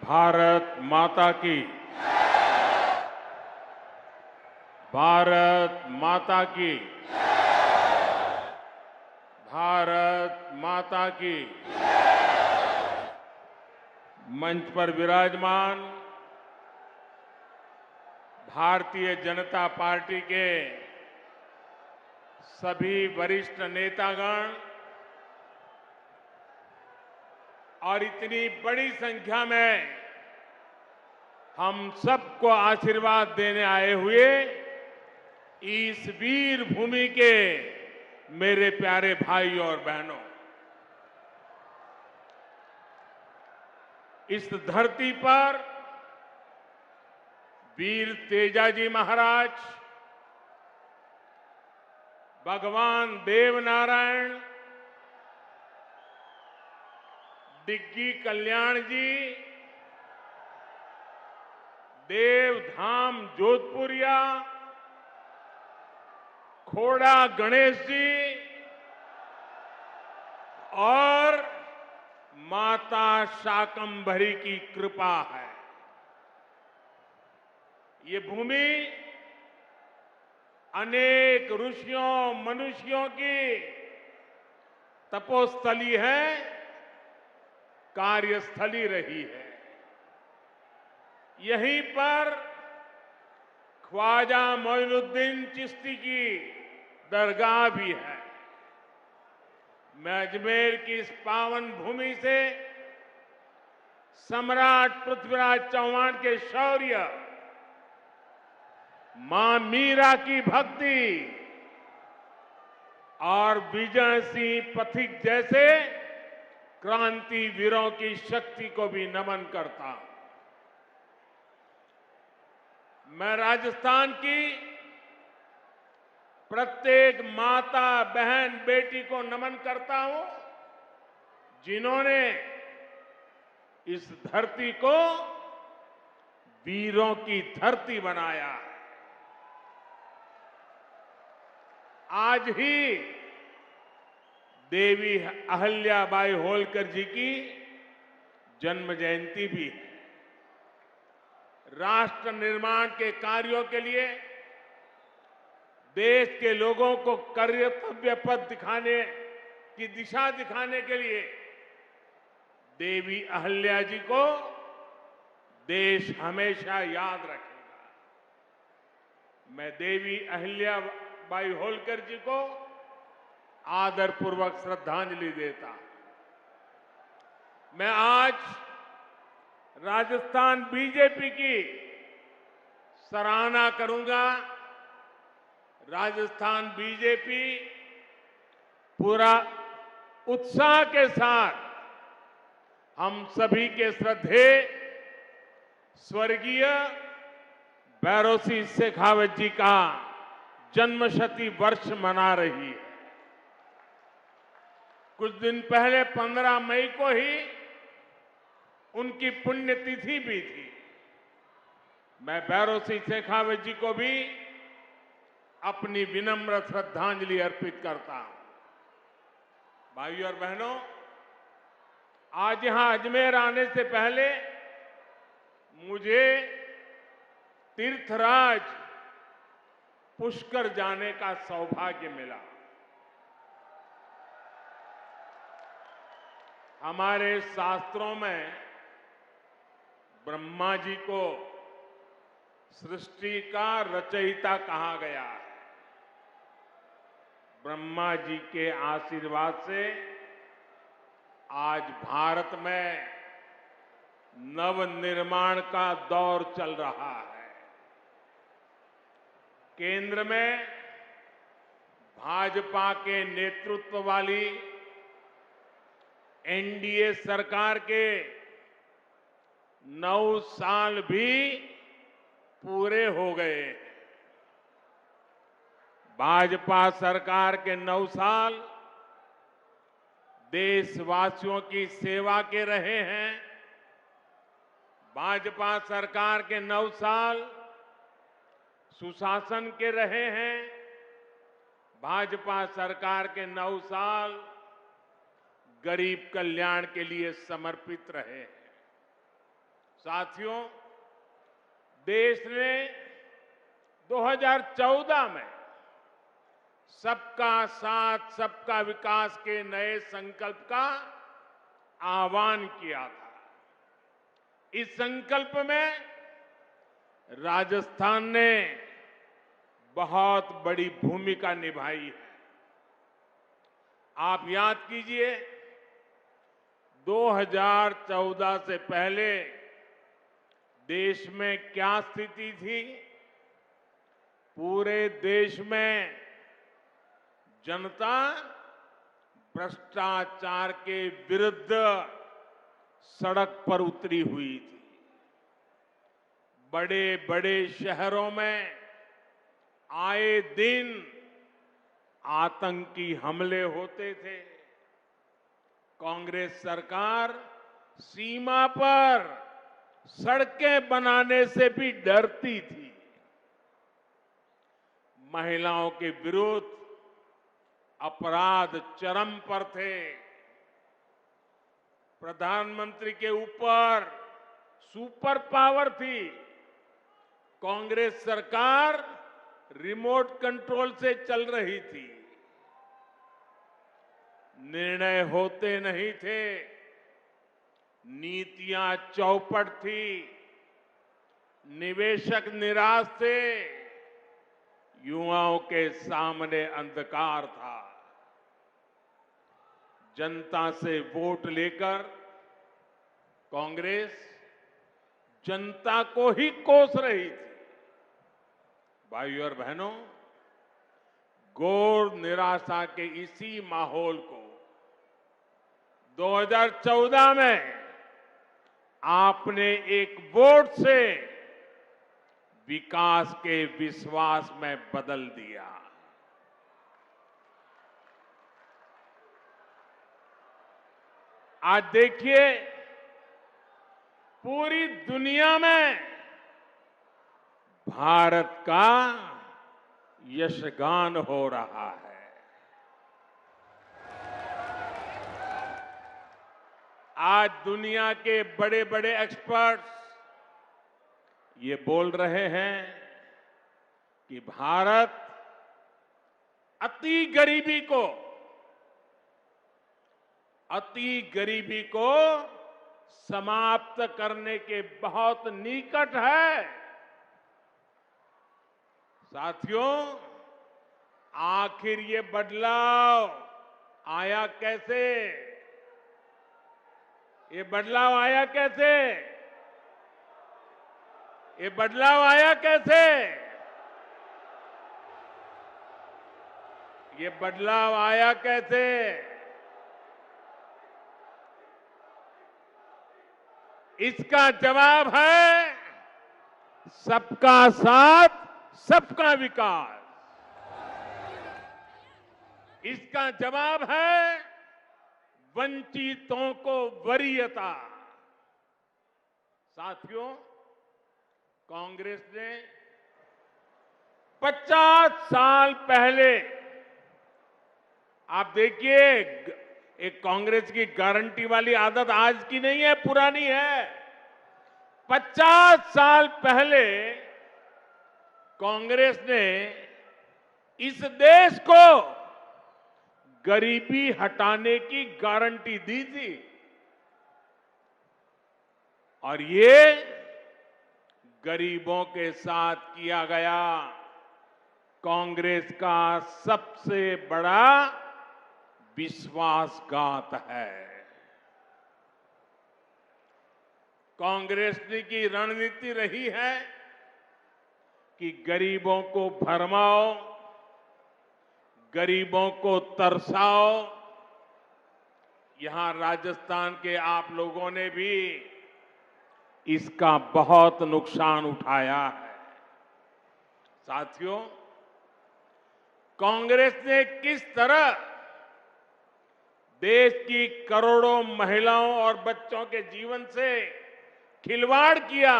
भारत माता की। भारत माता की। भारत माता की। मंच पर विराजमान भारतीय जनता पार्टी के सभी वरिष्ठ नेतागण और इतनी बड़ी संख्या में हम सबको आशीर्वाद देने आए हुए इस वीर भूमि के मेरे प्यारे भाई और बहनों, इस धरती पर वीर तेजाजी महाराज, भगवान देवनारायण, डिग्गी कल्याण जी, देवधाम जोधपुरिया, खोड़ा गणेश जी और माता शाकंभरी की कृपा है। ये भूमि अनेक ऋषियों मनुष्यों की तपोस्थली है, कार्यस्थली रही है। यहीं पर ख्वाजा मोइनुद्दीन चिश्ती की दरगाह भी है। मैं अजमेर की इस पावन भूमि से सम्राट पृथ्वीराज चौहान के शौर्य, मां मीरा की भक्ति और विजय सिंह पथिक जैसे क्रांति वीरों की शक्ति को भी नमन करता हूं। मैं राजस्थान की प्रत्येक माता, बहन, बेटी को नमन करता हूं, जिन्होंने इस धरती को वीरों की धरती बनाया। आज ही देवी अहल्याबाई होलकर जी की जन्म जयंती भी है। राष्ट्र निर्माण के कार्यों के लिए देश के लोगों को कर्तव्य पथ दिखाने की दिशा दिखाने के लिए देवी अहल्या जी को देश हमेशा याद रखेगा। मैं देवी अहल्याबाई होलकर जी को आदरपूर्वक श्रद्धांजलि देता। मैं आज राजस्थान बीजेपी की सराहना करूंगा। राजस्थान बीजेपी पूरा उत्साह के साथ हम सभी के श्रद्धेय स्वर्गीय भैरों सिंह शेखावत जी का जन्मशती वर्ष मना रही है। कुछ दिन पहले 15 मई को ही उनकी पुण्यतिथि भी थी। मैं भैरों सिंह शेखावत जी को भी अपनी विनम्र श्रद्धांजलि अर्पित करता हूं। भाइयों और बहनों, आज यहां अजमेर आने से पहले मुझे तीर्थराज पुष्कर जाने का सौभाग्य मिला। हमारे शास्त्रों में ब्रह्मा जी को सृष्टि का रचयिता कहा गया है। ब्रह्मा जी के आशीर्वाद से आज भारत में नवनिर्माण का दौर चल रहा है। केंद्र में भाजपा के नेतृत्व वाली एनडीए सरकार के 9 साल भी पूरे हो गए। भाजपा सरकार के 9 साल देशवासियों की सेवा के रहे हैं। भाजपा सरकार के 9 साल सुशासन के रहे हैं। भाजपा सरकार के 9 साल गरीब कल्याण के लिए समर्पित रहे हैं। साथियों, देश ने 2014 में सबका साथ सबका विकास के नए संकल्प का आह्वान किया था। इस संकल्प में राजस्थान ने बहुत बड़ी भूमिका निभाई है। आप याद कीजिए, 2014 से पहले देश में क्या स्थिति थी। पूरे देश में जनता भ्रष्टाचार के विरुद्ध सड़क पर उतरी हुई थी। बड़े बड़े शहरों में आए दिन आतंकी हमले होते थे। कांग्रेस सरकार सीमा पर सड़कें बनाने से भी डरती थी। महिलाओं के विरुद्ध अपराध चरम पर थे। प्रधानमंत्री के ऊपर सुपर पावर थी। कांग्रेस सरकार रिमोट कंट्रोल से चल रही थी। निर्णय होते नहीं थे। नीतियां चौपट थी। निवेशक निराश थे। युवाओं के सामने अंधकार था। जनता से वोट लेकर कांग्रेस जनता को ही कोस रही थी। भाइयों और बहनों, घोर निराशा के इसी माहौल को 2014 में आपने एक वोट से विकास के विश्वास में बदल दिया। आज देखिए, पूरी दुनिया में भारत का यशगान हो रहा है। आज दुनिया के बड़े बड़े एक्सपर्ट्स ये बोल रहे हैं कि भारत अति गरीबी को समाप्त करने के बहुत निकट है। साथियों, आखिर ये बदलाव आया कैसे? ये बदलाव आया कैसे? ये बदलाव आया कैसे? ये बदलाव आया कैसे? इसका जवाब है सबका साथ, सबका विकास। इसका जवाब है वंचितों को वरीयता। साथियों, कांग्रेस ने 50 साल पहले, आप देखिए, एक कांग्रेस की गारंटी वाली आदत आज की नहीं है, पुरानी है। 50 साल पहले कांग्रेस ने इस देश को गरीबी हटाने की गारंटी दी थी। और ये गरीबों के साथ किया गया कांग्रेस का सबसे बड़ा विश्वासघात है। कांग्रेस की रणनीति रही है कि गरीबों को भरमाओ, गरीबों को तरसाओ। यहां राजस्थान के आप लोगों ने भी इसका बहुत नुकसान उठाया है। साथियों, कांग्रेस ने किस तरह देश की करोड़ों महिलाओं और बच्चों के जीवन से खिलवाड़ किया,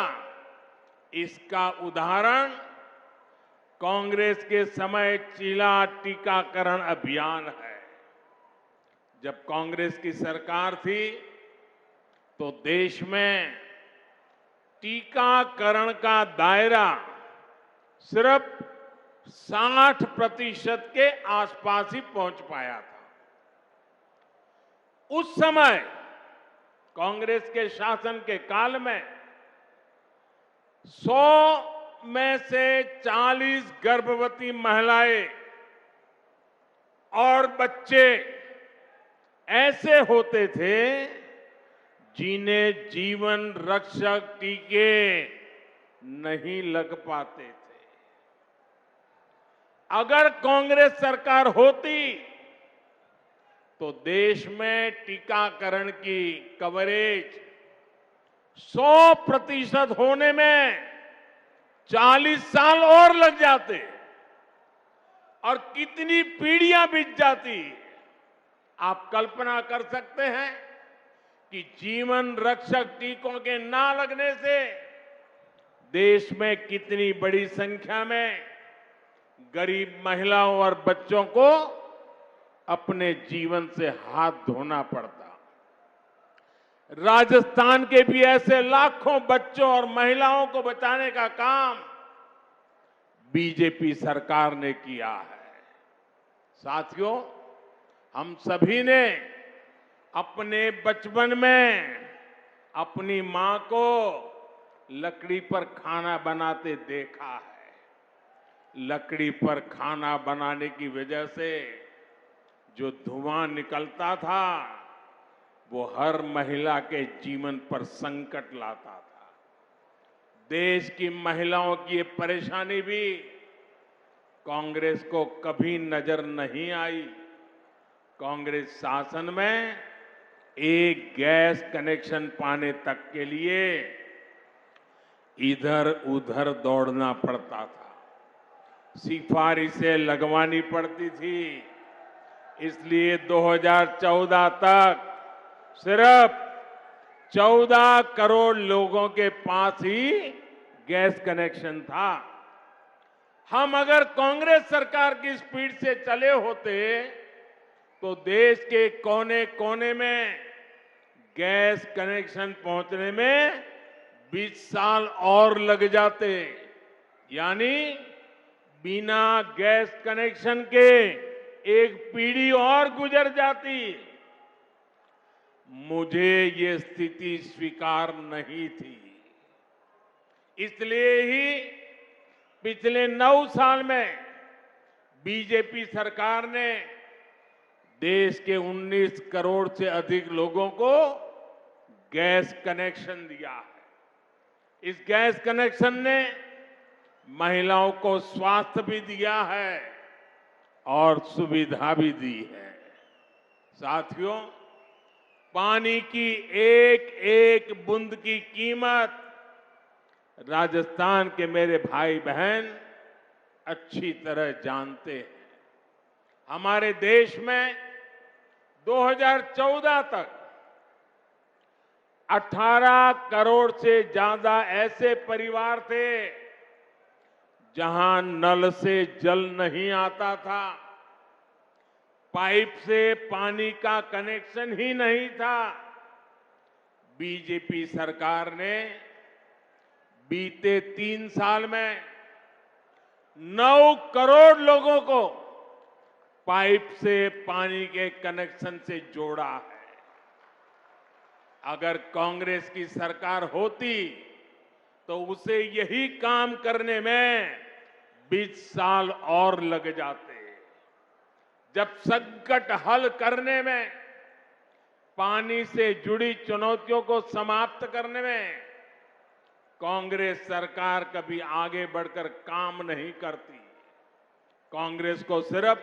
इसका उदाहरण कांग्रेस के समय चीला टीकाकरण अभियान है। जब कांग्रेस की सरकार थी तो देश में टीकाकरण का दायरा सिर्फ 60% के आसपास ही पहुंच पाया था। उस समय कांग्रेस के शासन के काल में 100 में से 40 गर्भवती महिलाएं और बच्चे ऐसे होते थे जिन्हें जीवन रक्षक टीके नहीं लग पाते थे। अगर कांग्रेस सरकार होती तो देश में टीकाकरण की कवरेज 100% होने में 40 साल और लग जाते और कितनी पीढ़ियां बीत जाती। आप कल्पना कर सकते हैं कि जीवन रक्षक टीकों के ना लगने से देश में कितनी बड़ी संख्या में गरीब महिलाओं और बच्चों को अपने जीवन से हाथ धोना पड़ता। राजस्थान के भी ऐसे लाखों बच्चों और महिलाओं को बचाने का काम बीजेपी सरकार ने किया है। साथियों, हम सभी ने अपने बचपन में अपनी मां को लकड़ी पर खाना बनाते देखा है। लकड़ी पर खाना बनाने की वजह से जो धुआं निकलता था वो हर महिला के जीवन पर संकट लाता था। देश की महिलाओं की ये परेशानी भी कांग्रेस को कभी नजर नहीं आई। कांग्रेस शासन में एक गैस कनेक्शन पाने तक के लिए इधर उधर दौड़ना पड़ता था, सिफारिशें लगवानी पड़ती थी। इसलिए 2014 तक सिर्फ 14 करोड़ लोगों के पास ही गैस कनेक्शन था। हम अगर कांग्रेस सरकार की स्पीड से चले होते तो देश के कोने कोने में गैस कनेक्शन पहुंचने में 20 साल और लग जाते। यानी बिना गैस कनेक्शन के एक पीढ़ी और गुजर जाती। मुझे ये स्थिति स्वीकार नहीं थी। इसलिए ही पिछले 9 साल में बीजेपी सरकार ने देश के 19 करोड़ से अधिक लोगों को गैस कनेक्शन दिया है। इस गैस कनेक्शन ने महिलाओं को स्वास्थ्य भी दिया है और सुविधा भी दी है। साथियों, पानी की एक एक बूंद की कीमत राजस्थान के मेरे भाई बहन अच्छी तरह जानते हैं। हमारे देश में 2014 तक 18 करोड़ से ज्यादा ऐसे परिवार थे जहां नल से जल नहीं आता था, पाइप से पानी का कनेक्शन ही नहीं था। बीजेपी सरकार ने बीते 3 साल में 9 करोड़ लोगों को पाइप से पानी के कनेक्शन से जोड़ा है। अगर कांग्रेस की सरकार होती तो उसे यही काम करने में 20 साल और लग जाते। जब संकट हल करने में, पानी से जुड़ी चुनौतियों को समाप्त करने में कांग्रेस सरकार कभी आगे बढ़कर काम नहीं करती। कांग्रेस को सिर्फ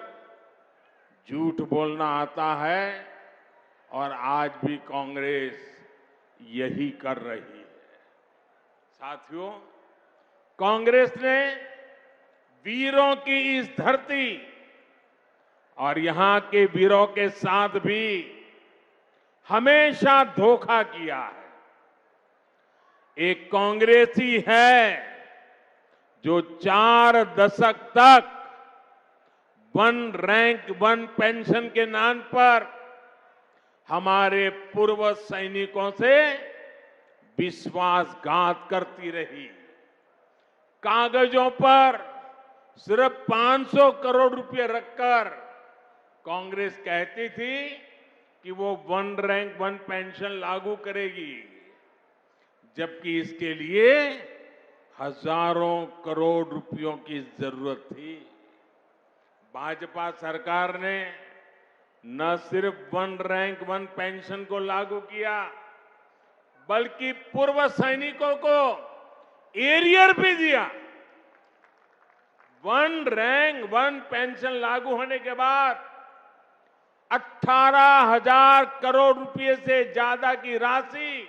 झूठ बोलना आता है और आज भी कांग्रेस यही कर रही है। साथियों, कांग्रेस ने वीरों की इस धरती और यहां के वीरों के साथ भी हमेशा धोखा किया है। एक कांग्रेसी है जो 4 दशक तक 1 रैंक 1 पेंशन के नाम पर हमारे पूर्व सैनिकों से विश्वासघात करती रही। कागजों पर सिर्फ 500 करोड़ रुपए रखकर कांग्रेस कहती थी कि वो वन रैंक वन पेंशन लागू करेगी, जबकि इसके लिए हजारों करोड़ रुपयों की जरूरत थी। भाजपा सरकार ने न सिर्फ वन रैंक वन पेंशन को लागू किया, बल्कि पूर्व सैनिकों को एरियर भी दिया। वन रैंक वन पेंशन लागू होने के बाद 18,000 करोड़ रुपए से ज्यादा की राशि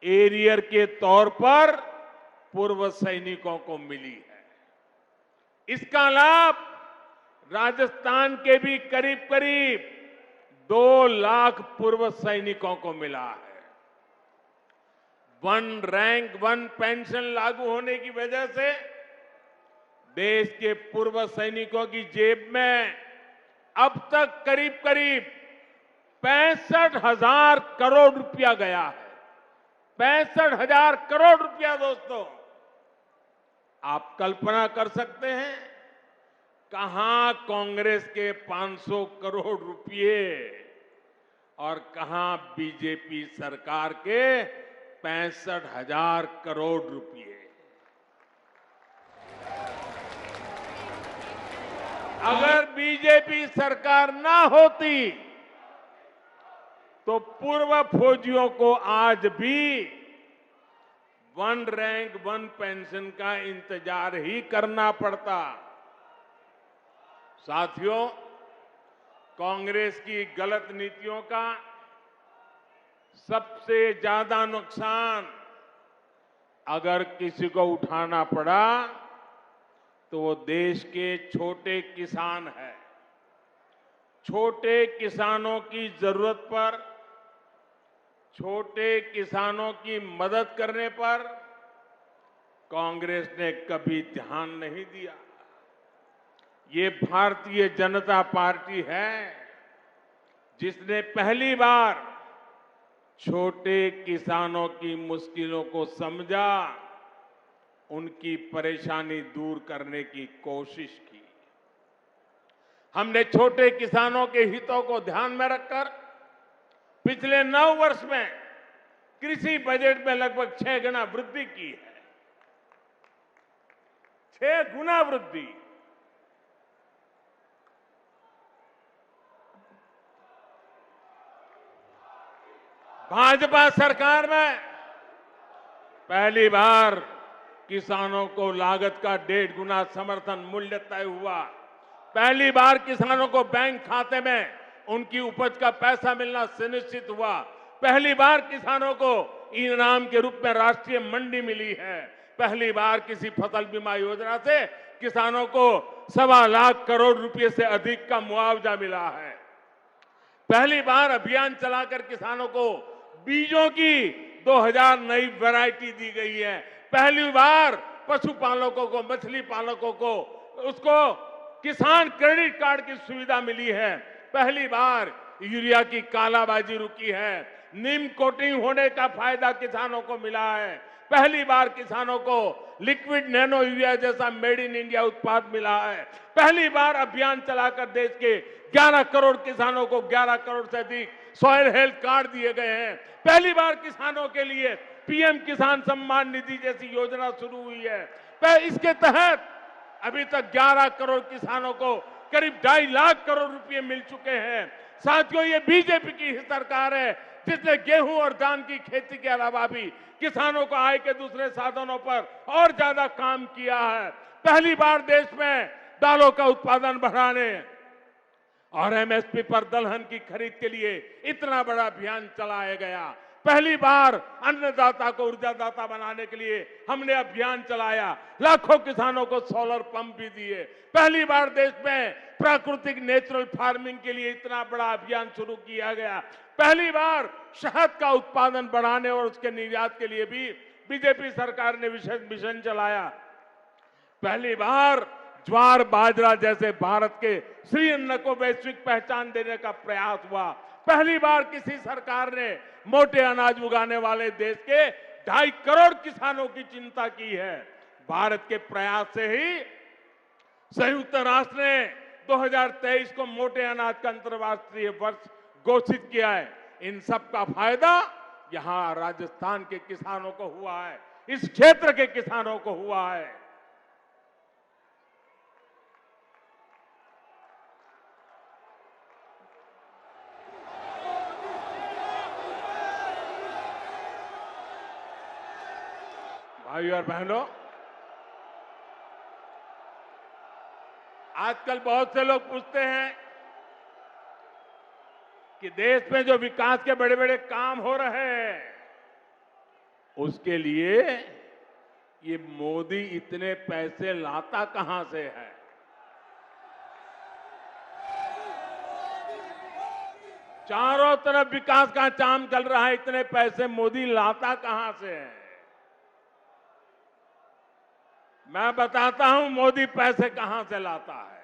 एरियर के तौर पर पूर्व सैनिकों को मिली है। इसका लाभ राजस्थान के भी करीब करीब 2 लाख पूर्व सैनिकों को मिला है। वन रैंक वन पेंशन लागू होने की वजह से देश के पूर्व सैनिकों की जेब में अब तक करीब करीब 65,000 करोड़ रुपया गया है। 65,000 करोड़ रुपया दोस्तों, आप कल्पना कर सकते हैं कहां कांग्रेस के 500 करोड़ रुपए और कहां बीजेपी सरकार के 65,000 करोड़ रुपए। अगर बीजेपी सरकार ना होती तो पूर्व फौजियों को आज भी वन रैंक वन पेंशन का इंतजार ही करना पड़ता। साथियों, कांग्रेस की गलत नीतियों का सबसे ज्यादा नुकसान अगर किसी को उठाना पड़ा तो वो देश के छोटे किसान हैं। छोटे किसानों की जरूरत पर, छोटे किसानों की मदद करने पर कांग्रेस ने कभी ध्यान नहीं दिया। ये भारतीय जनता पार्टी है जिसने पहली बार छोटे किसानों की मुश्किलों को समझा, उनकी परेशानी दूर करने की कोशिश की। हमने छोटे किसानों के हितों को ध्यान में रखकर पिछले 9 वर्ष में कृषि बजट में लगभग 6 गुना वृद्धि की है। 6 गुना वृद्धि। भाजपा सरकार में पहली बार किसानों को लागत का 1.5 गुना समर्थन मूल्य तय हुआ। पहली बार किसानों को बैंक खाते में उनकी उपज का पैसा मिलना सुनिश्चित हुआ। पहली बार किसानों को इनाम के रूप में राष्ट्रीय मंडी मिली है। पहली बार किसी फसल बीमा योजना से किसानों को 1.25 लाख करोड़ रुपए से अधिक का मुआवजा मिला है। पहली बार अभियान चलाकर किसानों को बीजों की 2000 नई वैरायटी दी गई है। पहली बार पशुपालकों को, मछली पालकों को उसको किसान क्रेडिट कार्ड की सुविधा मिली है। पहली बार यूरिया की कालाबाजी रुकी है। नीम कोटिंग होने का फायदा किसानों को मिला है। पहली बार किसानों को लिक्विड नैनो यूरिया जैसा मेड इन इंडिया उत्पाद मिला है। पहली बार अभियान चलाकर देश के 11 करोड़ किसानों को 11 करोड़ से अधिक सॉइल हेल्थ कार्ड दिए गए हैं। पहली बार किसानों के लिए पीएम किसान सम्मान निधि जैसी योजना शुरू हुई है। इसके तहत अभी तक 11 करोड़ किसानों को करीब 2.5 लाख करोड़ रुपए मिल चुके हैं। साथियों, ये बीजेपी की सरकार है जिसने गेहूं और धान की खेती के अलावा भी किसानों को आय के दूसरे साधनों पर और ज्यादा काम किया है। पहली बार देश में दालों का उत्पादन बढ़ाने और एमएसपी पर दलहन की खरीद के लिए इतना बड़ा अभियान चलाया गया। पहली बार अन्नदाता को ऊर्जादाता बनाने के लिए हमने अभियान चलाया। लाखों किसानों को सोलर पंप भी दिए। पहली बार देश में प्राकृतिक नेचुरल फार्मिंग के लिए इतना बड़ा अभियान शुरू किया गया। पहली बार शहद का उत्पादन बढ़ाने और उसके निर्यात के लिए भी बीजेपी सरकार ने विशेष मिशन चलाया। पहली बार ज्वार बाजरा जैसे भारत के श्री अन्न को वैश्विक पहचान देने का प्रयास हुआ। पहली बार किसी सरकार ने मोटे अनाज उगाने वाले देश के 2.5 करोड़ किसानों की चिंता की है। भारत के प्रयास से ही संयुक्त राष्ट्र ने 2023 को मोटे अनाज का अंतर्राष्ट्रीय वर्ष घोषित किया है। इन सब का फायदा यहां राजस्थान के किसानों को हुआ है, इस क्षेत्र के किसानों को हुआ है। भाइयों और बहनों, आजकल बहुत से लोग पूछते हैं कि देश में जो विकास के बड़े बड़े काम हो रहे हैं उसके लिए ये मोदी इतने पैसे लाता कहां से है। चारों तरफ विकास का काम चल रहा है, इतने पैसे मोदी लाता कहां से है। मैं बताता हूं मोदी पैसे कहां से लाता है।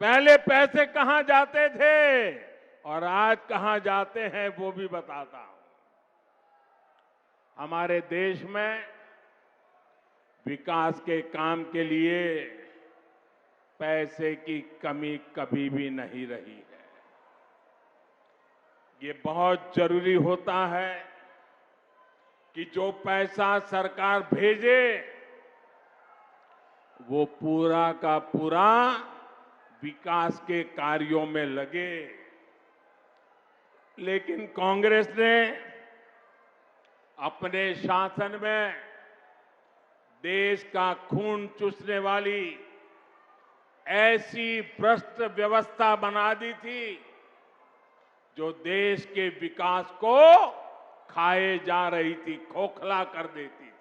पहले पैसे कहां जाते थे और आज कहां जाते हैं वो भी बताता हूं। हमारे देश में विकास के काम के लिए पैसे की कमी कभी भी नहीं रही है। ये बहुत जरूरी होता है कि जो पैसा सरकार भेजे वो पूरा का पूरा विकास के कार्यों में लगे। लेकिन कांग्रेस ने अपने शासन में देश का खून चूसने वाली ऐसी भ्रष्ट व्यवस्था बना दी थी जो देश के विकास को खाए जा रही थी, खोखला कर देती थी।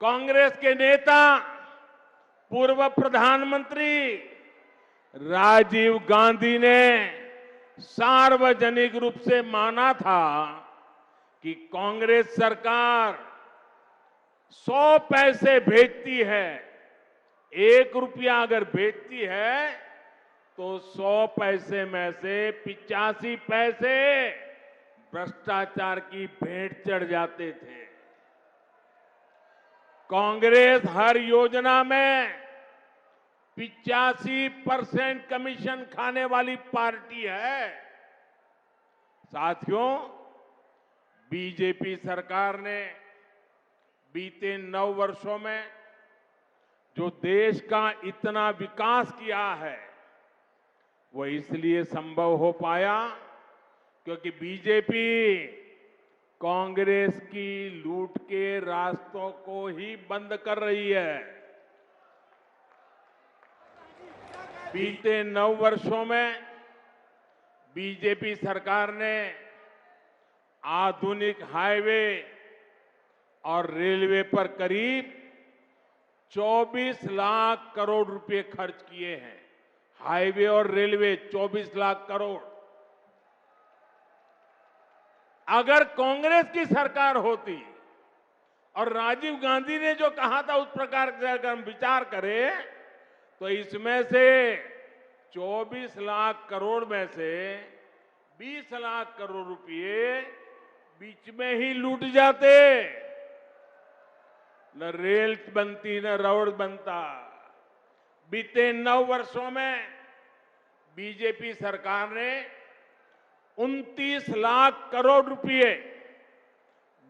कांग्रेस के नेता पूर्व प्रधानमंत्री राजीव गांधी ने सार्वजनिक रूप से माना था कि कांग्रेस सरकार 100 पैसे भेजती है, 1 रुपया अगर भेजती है तो 100 पैसे में से 85 पैसे भ्रष्टाचार की भेंट चढ़ जाते थे। कांग्रेस हर योजना में 85% कमीशन खाने वाली पार्टी है। साथियों, बीजेपी सरकार ने बीते 9 वर्षों में जो देश का इतना विकास किया है वो इसलिए संभव हो पाया क्योंकि बीजेपी कांग्रेस की लूट के रास्तों को ही बंद कर रही है। बीते 9 वर्षों में बीजेपी सरकार ने आधुनिक हाईवे और रेलवे पर करीब 24 लाख करोड़ रुपए खर्च किए हैं। हाईवे और रेलवे 24 लाख करोड़। अगर कांग्रेस की सरकार होती और राजीव गांधी ने जो कहा था उस प्रकार से अगर हम विचार करें तो इसमें से 24 लाख करोड़ में से 20 लाख करोड़ रुपए बीच में ही लूट जाते। न रेल बनती न रोड बनता। बीते 9 वर्षों में बीजेपी सरकार ने 29 लाख करोड़ रुपए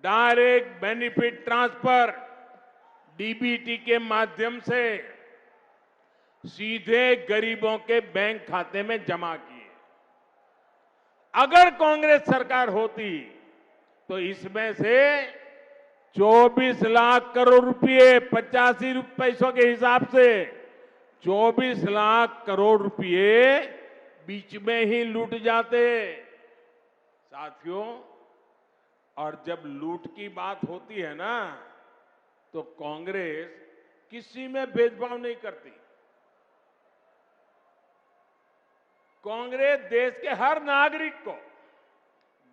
डायरेक्ट बेनिफिट ट्रांसफर डीबीटी के माध्यम से सीधे गरीबों के बैंक खाते में जमा किए। अगर कांग्रेस सरकार होती तो इसमें से 24 लाख करोड़ रुपए 85 पैसों के हिसाब से 24 लाख करोड़ रुपए बीच में ही लूट जाते। साथियों, और जब लूट की बात होती है ना तो कांग्रेस किसी में भेदभाव नहीं करती। कांग्रेस देश के हर नागरिक को,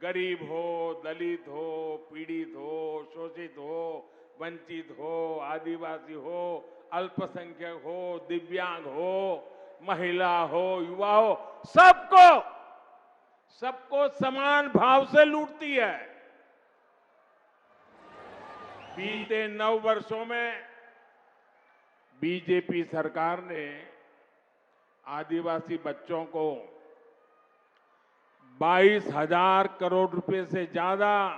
गरीब हो, दलित हो, पीड़ित हो, शोषित हो, वंचित हो, आदिवासी हो, अल्पसंख्यक हो, दिव्यांग हो, महिला हो, युवा हो, सबको समान भाव से लूटती है। बीते 9 वर्षों में बीजेपी सरकार ने आदिवासी बच्चों को 22,000 करोड़ रुपए से ज्यादा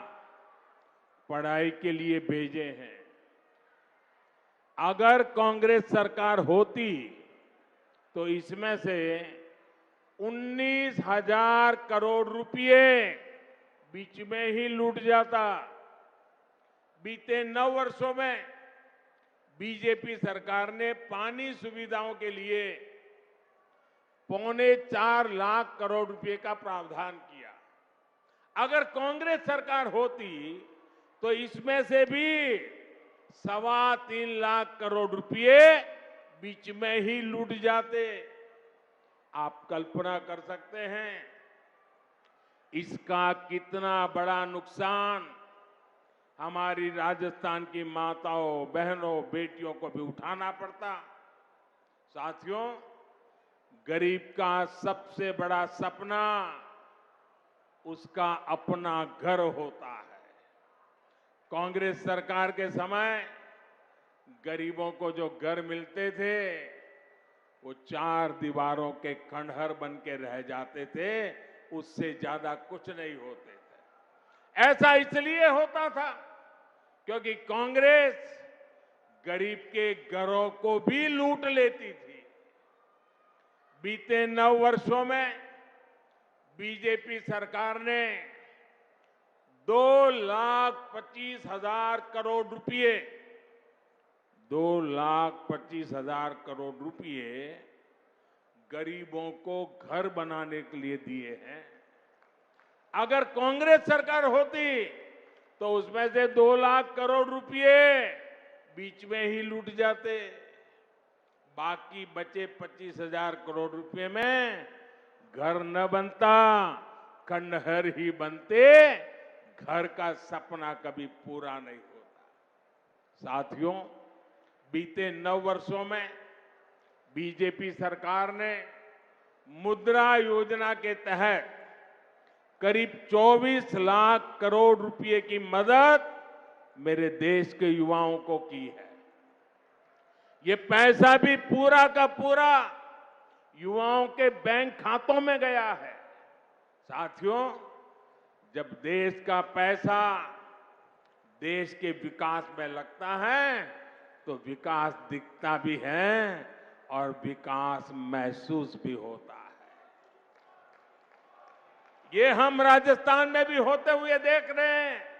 पढ़ाई के लिए भेजे हैं। अगर कांग्रेस सरकार होती तो इसमें से 19,000 करोड़ रुपए बीच में ही लूट जाता। बीते 9 वर्षों में बीजेपी सरकार ने पानी सुविधाओं के लिए 4.25 लाख करोड़ रुपए का प्रावधान किया। अगर कांग्रेस सरकार होती तो इसमें से भी 3.25 लाख करोड़ रुपए बीच में ही लूट जाते। आप कल्पना कर सकते हैं इसका कितना बड़ा नुकसान हमारी राजस्थान की माताओं, बहनों, बेटियों को भी उठाना पड़ता। साथियों, गरीब का सबसे बड़ा सपना उसका अपना घर होता है। कांग्रेस सरकार के समय गरीबों को जो घर मिलते थे वो 4 दीवारों के खंडहर बन के रह जाते थे, उससे ज्यादा कुछ नहीं होते थे। ऐसा इसलिए होता था क्योंकि कांग्रेस गरीब के घरों को भी लूट लेती थी। बीते 9 वर्षों में बीजेपी सरकार ने 2,25,000 करोड़ रुपए 2,25,000 करोड़ रुपए गरीबों को घर बनाने के लिए दिए हैं। अगर कांग्रेस सरकार होती तो उसमें से 2 लाख करोड़ रुपए बीच में ही लूट जाते। बाकी बचे 25,000 करोड़ रुपए में घर न बनता, खंडहर ही बनते, घर का सपना कभी पूरा नहीं होता। साथियों, बीते 9 वर्षों में बीजेपी सरकार ने मुद्रा योजना के तहत करीब 24 लाख करोड़ रुपए की मदद मेरे देश के युवाओं को की है। ये पैसा भी पूरा का पूरा युवाओं के बैंक खातों में गया है। साथियों, जब देश का पैसा देश के विकास में लगता है तो विकास दिखता भी है और विकास महसूस भी होता है। ये हम राजस्थान में भी होते हुए देख रहे हैं।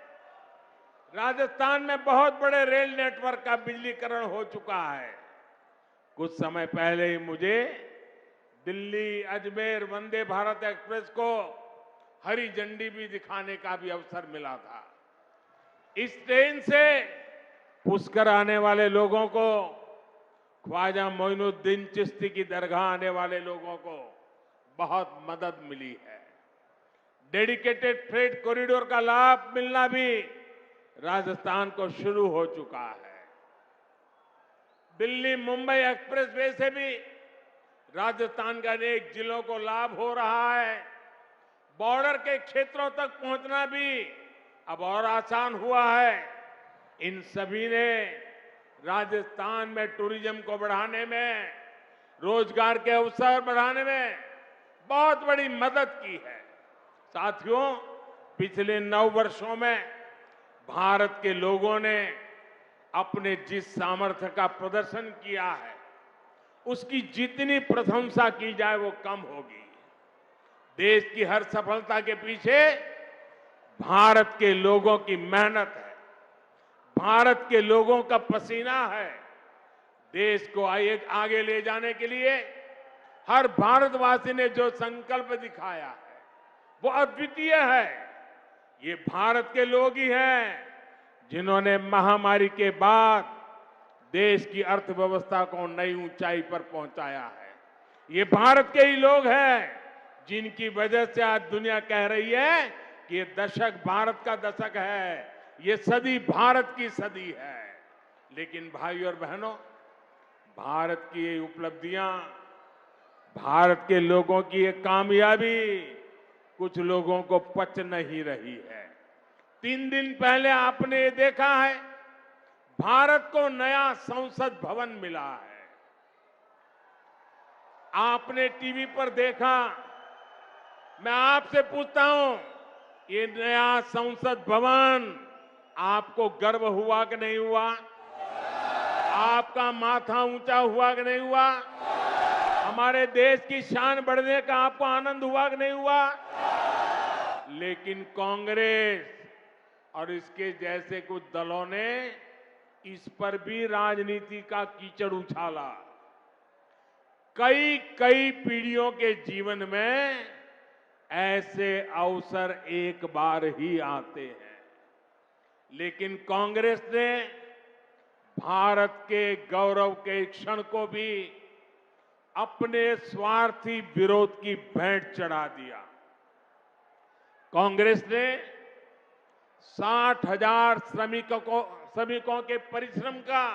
राजस्थान में बहुत बड़े रेल नेटवर्क का बिजलीकरण हो चुका है। कुछ समय पहले ही मुझे दिल्ली अजमेर वंदे भारत एक्सप्रेस को हरी झंडी भी दिखाने का भी अवसर मिला था। इस ट्रेन से पुष्कर आने वाले लोगों को, ख्वाजा मोइनुद्दीन चिश्ती की दरगाह आने वाले लोगों को बहुत मदद मिली है। डेडिकेटेड फ्रेट कॉरिडोर का लाभ मिलना भी राजस्थान को शुरू हो चुका है। दिल्ली मुंबई एक्सप्रेस वे से भी राजस्थान के अनेक जिलों को लाभ हो रहा है। बॉर्डर के क्षेत्रों तक पहुंचना भी अब और आसान हुआ है। इन सभी ने राजस्थान में टूरिज्म को बढ़ाने में, रोजगार के अवसर बढ़ाने में बहुत बड़ी मदद की है। साथियों, पिछले 9 वर्षों में भारत के लोगों ने अपने जिस सामर्थ्य का प्रदर्शन किया है उसकी जितनी प्रशंसा की जाए वो कम होगी। देश की हर सफलता के पीछे भारत के लोगों की मेहनत है, भारत के लोगों का पसीना है। देश को आगे ले जाने के लिए हर भारतवासी ने जो संकल्प दिखाया है वो अद्वितीय है। ये भारत के लोग ही हैं जिन्होंने महामारी के बाद देश की अर्थव्यवस्था को नई ऊंचाई पर पहुंचाया है। ये भारत के ही लोग हैं जिनकी वजह से आज दुनिया कह रही है कि ये दशक भारत का दशक है, ये सदी भारत की सदी है। लेकिन भाई और बहनों, भारत की ये उपलब्धियां भारत के लोगों की ये कामयाबी कुछ लोगों को पच नहीं रही है। 3 दिन पहले आपने ये देखा है, भारत को नया संसद भवन मिला है। आपने टीवी पर देखा। मैं आपसे पूछता हूं, ये नया संसद भवन आपको गर्व हुआ कि नहीं हुआ? आपका माथा ऊंचा हुआ कि नहीं हुआ? हमारे देश की शान बढ़ने का आपको आनंद हुआ कि नहीं हुआ? लेकिन कांग्रेस और इसके जैसे कुछ दलों ने इस पर भी राजनीति का कीचड़ उछाला। कई पीढ़ियों के जीवन में ऐसे अवसर एक बार ही आते हैं, लेकिन कांग्रेस ने भारत के गौरव के क्षण को भी अपने स्वार्थी विरोध की भेंट चढ़ा दिया। कांग्रेस ने 60,000 श्रमिकों के परिश्रम का,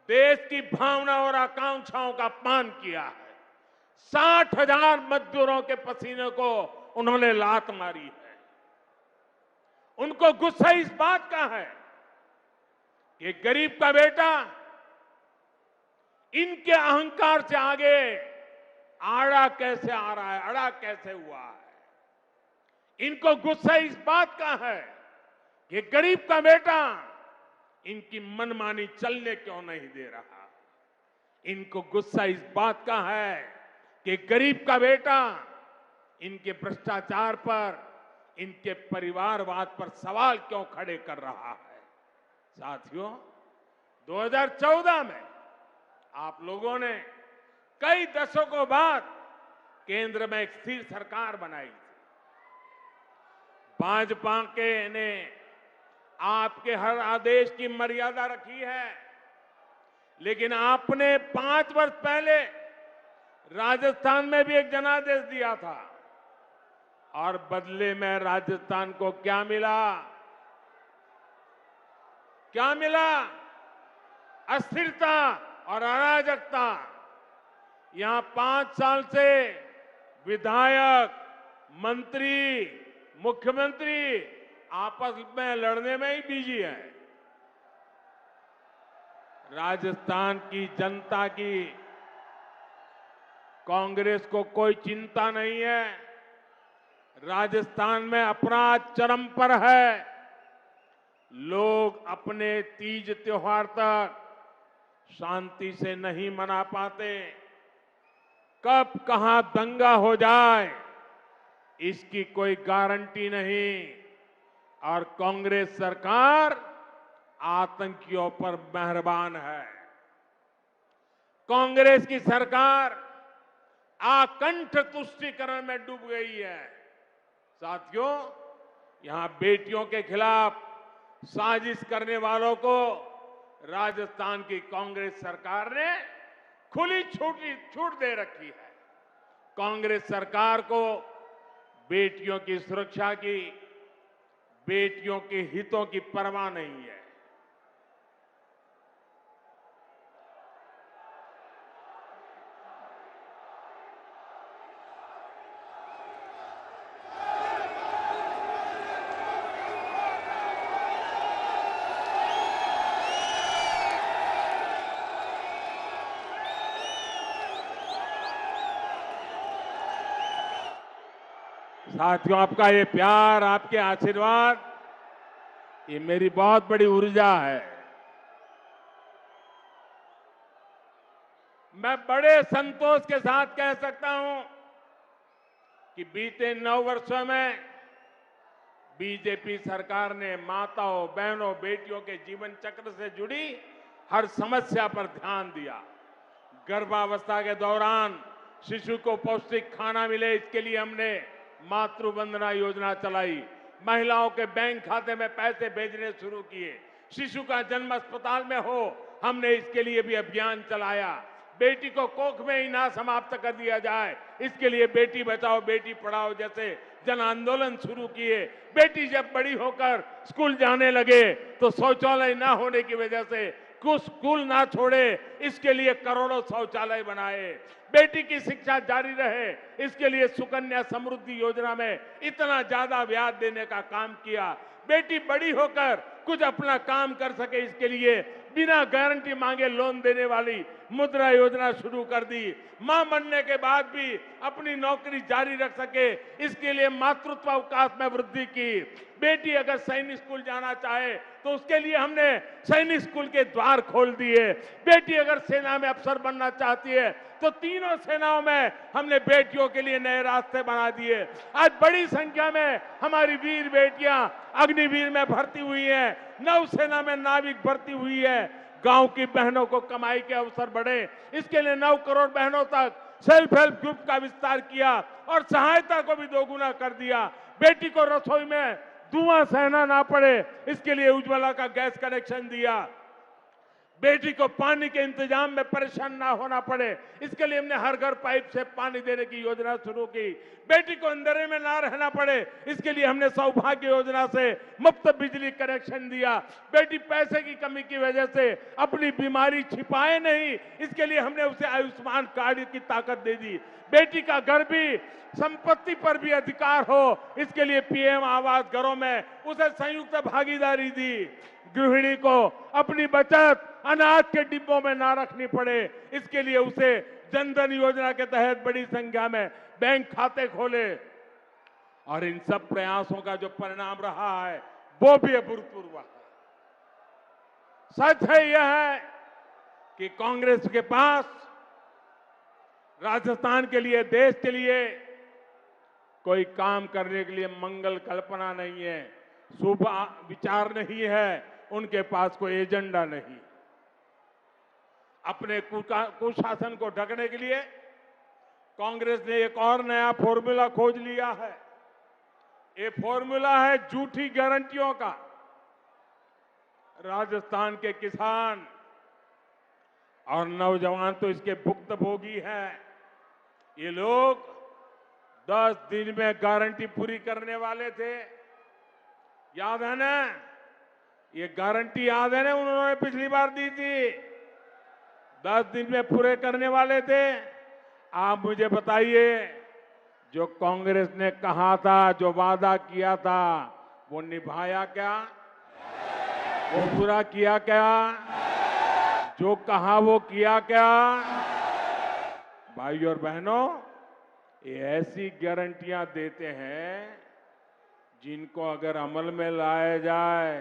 देश की भावना और आकांक्षाओं का अपमान किया है। 60,000 मजदूरों के पसीने को उन्होंने लात मारी है। उनको गुस्सा इस बात का है कि गरीब का बेटा इनके अहंकार से आगे आड़ा कैसे आ रहा है, अड़ा कैसे हुआ है। इनको गुस्सा इस बात का है कि गरीब का बेटा इनकी मनमानी चलने क्यों नहीं दे रहा। इनको गुस्सा इस बात का है कि गरीब का बेटा इनके भ्रष्टाचार पर, इनके परिवारवाद पर सवाल क्यों खड़े कर रहा है। साथियों, 2014 में आप लोगों ने कई दशकों बाद केंद्र में एक स्थिर सरकार बनाई थी। भाजपा के ने आपके हर आदेश की मर्यादा रखी है, लेकिन आपने 5 वर्ष पहले राजस्थान में भी एक जनादेश दिया था और बदले में राजस्थान को क्या मिला? क्या मिला? अस्थिरता और अराजकता। यहां 5 साल से विधायक, मंत्री, मुख्यमंत्री आपस में लड़ने में ही बिजी है। राजस्थान की जनता की कांग्रेस को कोई चिंता नहीं है। राजस्थान में अपराध चरम पर है। लोग अपने तीज त्योहार तक शांति से नहीं मना पाते। कब कहां दंगा हो जाए इसकी कोई गारंटी नहीं। और कांग्रेस सरकार आतंकियों पर मेहरबान है। कांग्रेस की सरकार आकंठ तुष्टीकरण में डूब गई है। साथियों, यहां बेटियों के खिलाफ साजिश करने वालों को राजस्थान की कांग्रेस सरकार ने खुली छूट दे रखी है। कांग्रेस सरकार को बेटियों की सुरक्षा की, बेटियों के हितों की परवाह नहीं है। साथियों, आपका ये प्यार, आपके आशीर्वाद, ये मेरी बहुत बड़ी ऊर्जा है। मैं बड़े संतोष के साथ कह सकता हूं कि बीते 9 वर्षों में बीजेपी सरकार ने माताओं, बहनों, बेटियों के जीवन चक्र से जुड़ी हर समस्या पर ध्यान दिया। गर्भावस्था के दौरान शिशु को पौष्टिक खाना मिले, इसके लिए हमने मातृ वंदना योजना चलाई। महिलाओं के बैंक खाते में पैसे भेजने शुरू किए। शिशु का जन्म अस्पताल में हो, हमने इसके लिए भी अभियान चलाया। बेटी को कोख में ही ना समाप्त कर दिया जाए, इसके लिए बेटी बचाओ बेटी पढ़ाओ जैसे जन आंदोलन शुरू किए। बेटी जब बड़ी होकर स्कूल जाने लगे तो शौचालय ना होने की वजह से कुछ स्कूल ना छोड़े, इसके लिए करोड़ों शौचालय बनाए। बेटी की शिक्षा जारी रहे, इसके लिए सुकन्या समृद्धि योजना में इतना ज्यादा ब्याज देने का काम किया। बेटी बड़ी होकर कुछ अपना काम कर सके, इसके लिए बिना गारंटी मांगे लोन देने वाली मुद्रा योजना शुरू कर दी। मां बनने के बाद भी अपनी नौकरी जारी रख सके, इसके लिए मातृत्व अवकाश में वृद्धि की। बेटी अगर सैनिक स्कूल जाना चाहे तो उसके लिए हमने सैनिक स्कूल के द्वार खोल दिए। बेटी अगर सेना में अफसर बनना चाहती है तो तीनों सेनाओं में हमने बेटियों के लिए नए रास्ते बना दिए। आज बड़ी संख्या में हमारी वीर बेटियां अग्निवीर में भर्ती हुई हैं, नौसेना में नाविक भर्ती हुई है। गांव की बहनों को कमाई के अवसर बढ़े, इसके लिए 9 करोड़ बहनों तक सेल्फ हेल्प ग्रुप का विस्तार किया और सहायता को भी दोगुना कर दिया। बेटी को रसोई में धुआं सहना ना पड़े, इसके लिए उज्ज्वला का गैस कनेक्शन दिया। बेटी को पानी के इंतजाम में परेशान ना होना पड़े, इसके लिए हमने हर घर पाइप से पानी देने की योजना शुरू की। बेटी को अंधेरे में ना रहना पड़े, इसके लिए हमने सौभाग्य योजना से मुफ्त बिजली कनेक्शन दिया। बेटी पैसे की कमी की वजह से अपनी बीमारी छिपाए नहीं, इसके लिए हमने उसे आयुष्मान कार्ड की ताकत दे दी। बेटी का घर भी, संपत्ति पर भी अधिकार हो, इसके लिए पीएम आवास घरों में उसे संयुक्त भागीदारी दी। गृहिणी को अपनी बचत अनाज के डिब्बों में ना रखनी पड़े, इसके लिए उसे जनधन योजना के तहत बड़ी संख्या में बैंक खाते खोले। और इन सब प्रयासों का जो परिणाम रहा है वो भी अभूतपूर्व है। सच है यह है कि कांग्रेस के पास राजस्थान के लिए, देश के लिए कोई काम करने के लिए मंगल कल्पना नहीं है, शुभ विचार नहीं है, उनके पास कोई एजेंडा नहीं। अपने कुशासन को ढकने के लिए कांग्रेस ने एक और नया फॉर्मूला खोज लिया है। ये फॉर्मूला है झूठी गारंटियों का। राजस्थान के किसान और नौजवान तो इसके भुक्तभोगी हैं। ये लोग 10 दिन में गारंटी पूरी करने वाले थे, याद है ना? ये गारंटी याद है ना, उन्होंने पिछली बार दी थी, 10 दिन में पूरे करने वाले थे। आप मुझे बताइए, जो कांग्रेस ने कहा था, जो वादा किया था, वो निभाया क्या? वो पूरा किया क्या? जो कहा वो किया क्या? भाइयों और बहनों, ये ऐसी गारंटियां देते हैं जिनको अगर अमल में लाया जाए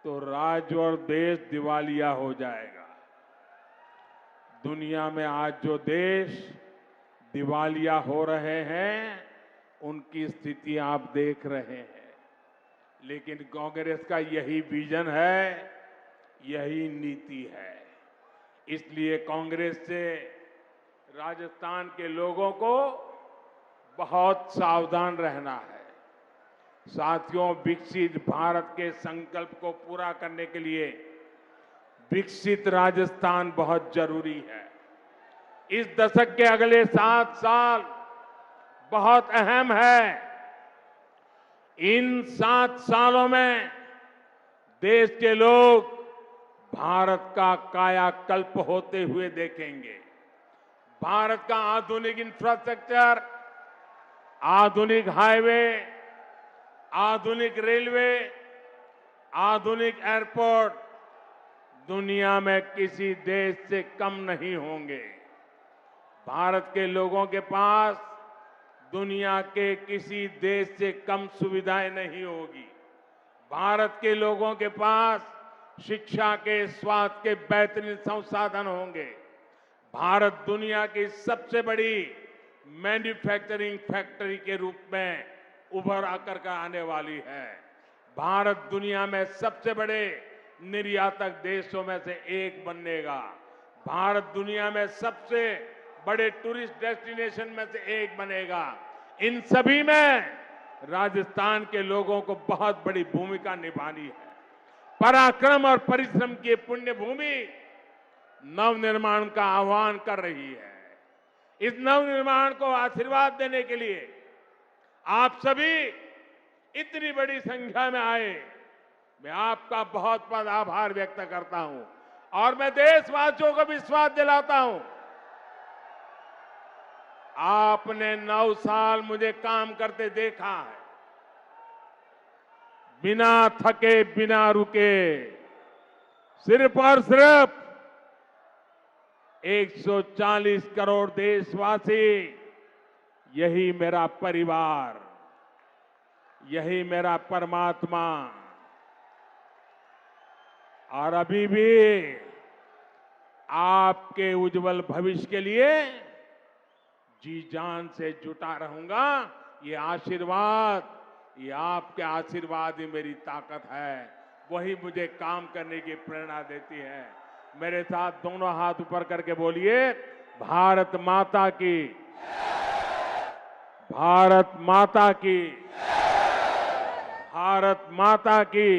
तो राज्य और देश दिवालिया हो जाएगा। दुनिया में आज जो देश दिवालिया हो रहे हैं, उनकी स्थिति आप देख रहे हैं। लेकिन कांग्रेस का यही विजन है, यही नीति है। इसलिए कांग्रेस से राजस्थान के लोगों को बहुत सावधान रहना है। साथियों, विकसित भारत के संकल्प को पूरा करने के लिए विकसित राजस्थान बहुत जरूरी है। इस दशक के अगले 7 साल बहुत अहम है। इन 7 सालों में देश के लोग भारत का कायाकल्प होते हुए देखेंगे। भारत का आधुनिक इंफ्रास्ट्रक्चर, आधुनिक हाईवे, आधुनिक रेलवे, आधुनिक एयरपोर्ट दुनिया में किसी देश से कम नहीं होंगे। भारत के लोगों के पास दुनिया के किसी देश से कम सुविधाएं नहीं होगी। भारत के लोगों के पास शिक्षा के, स्वास्थ्य के बेहतरीन संसाधन होंगे। भारत दुनिया की सबसे बड़ी मैन्युफैक्चरिंग फैक्ट्री के रूप में उभर आकर के आने वाली है। भारत दुनिया में सबसे बड़े निर्यातक देशों में से एक बनेगा। भारत दुनिया में सबसे बड़े टूरिस्ट डेस्टिनेशन में से एक बनेगा। इन सभी में राजस्थान के लोगों को बहुत बड़ी भूमिका निभानी है। पराक्रम और परिश्रम की पुण्य भूमि नवनिर्माण का आह्वान कर रही है। इस नवनिर्माण को आशीर्वाद देने के लिए आप सभी इतनी बड़ी संख्या में आए, मैं आपका बहुत बहुत आभार व्यक्त करता हूं। और मैं देशवासियों को विश्वास दिलाता हूं आपने 9 साल मुझे काम करते देखा है, बिना थके, बिना रुके, सिर्फ और सिर्फ 140 करोड़ देशवासी, यही मेरा परिवार, यही मेरा परमात्मा। और अभी भी आपके उज्जवल भविष्य के लिए जी जान से जुटा रहूंगा। ये आशीर्वाद, ये आपके आशीर्वाद ही मेरी ताकत है, वही मुझे काम करने की प्रेरणा देती है। मेरे साथ दोनों हाथ ऊपर करके बोलिए, भारत माता की, भारत माता की, भारत माता की।